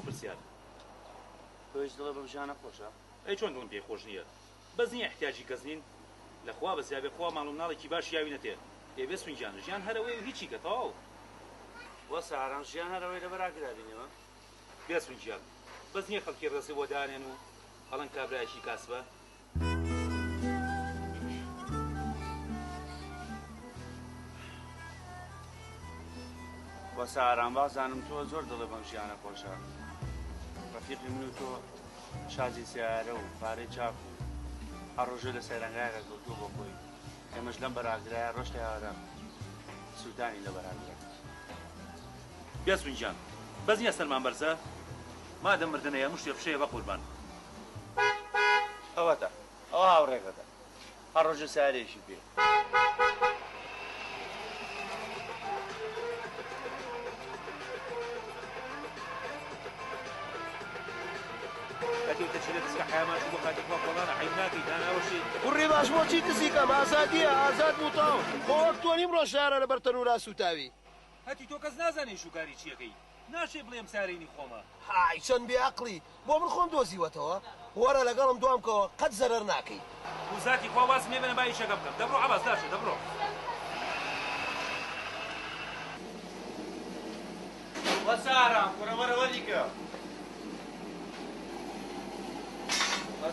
پرسیار تۆش دڵە بە بژانە خۆشە؟ ئەی چۆن دڵم پێی خۆش نییە بەس نییە احتیاجی کەس نین لەخوا بە زیابێ خوا ماڵ و مناڵێکی باش یاوی نەتێ دەبێ سوینجان ژیان هەرەوەی و هیچی کە تەواو وە ساران ژیان هەرەوەی لەبەر ئاگرابینەوە بێ سوینجیان بەس نییە خەڵکی ڕێسی بۆ دانێن و هەڵەن کابرایەکی کاسبە وە ساران بازانم تۆ زۆر دڵێ بەم ژیانە خۆشە ڕەفیقی من و تۆ شازی سیارە و پارەی چاپ و هەر ڕۆژێ لە سەیرانگایەکە کەوتووە بۆ خۆی ئێمەش لەم بەراگرایە ڕۆژتە ئارام سوودانی لە بەراگرە بێ سوینجان بەس نییە سەلمان بەرزە مادەم مردنەیە مشتێ فشەیە بە قوربان ئەوەتە ئەوە هاوڕێکەکە هەر ڕۆژە سارێکی پێ هاتي تشيل تسكح حيامان شو بخاتي فوق ولانا حيناكي انا اول شيء کوڕی باش بۆچی دزیکەم ئازادیە ئازاد بووتەوە خۆوەک تۆ نیم ڕۆژدارە لە بەرتەن و راسوتاوی هاتي تۆ کەس نازانێ شوکاری چیەکەی ناشێ بڵێم سارینی خۆمە های چەند بێعەقڵی بۆ من خۆم دۆزیوەتەوە وەرە لەگەڵم دوامکەوە قەت زەرەر ناکەی وزاتی خوا واسم لێ بنە بای شەکە بکەم دەبڕۆ عەباس داشە دەبڕۆ وە ساران کوڕە وەرە وەریکە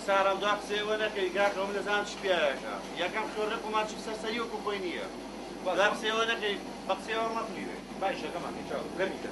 سارم دو قسەیەوە نەکەی گاکەوە من دەزانم چی پیاەکە یەکەم خۆڕێ قومان چی سەرسەری وەکو خۆی نییە دو قسەیەوە نەکەی بە قسەیەوە مەفلیوێ بای شەکەمان چاو گەرمیکە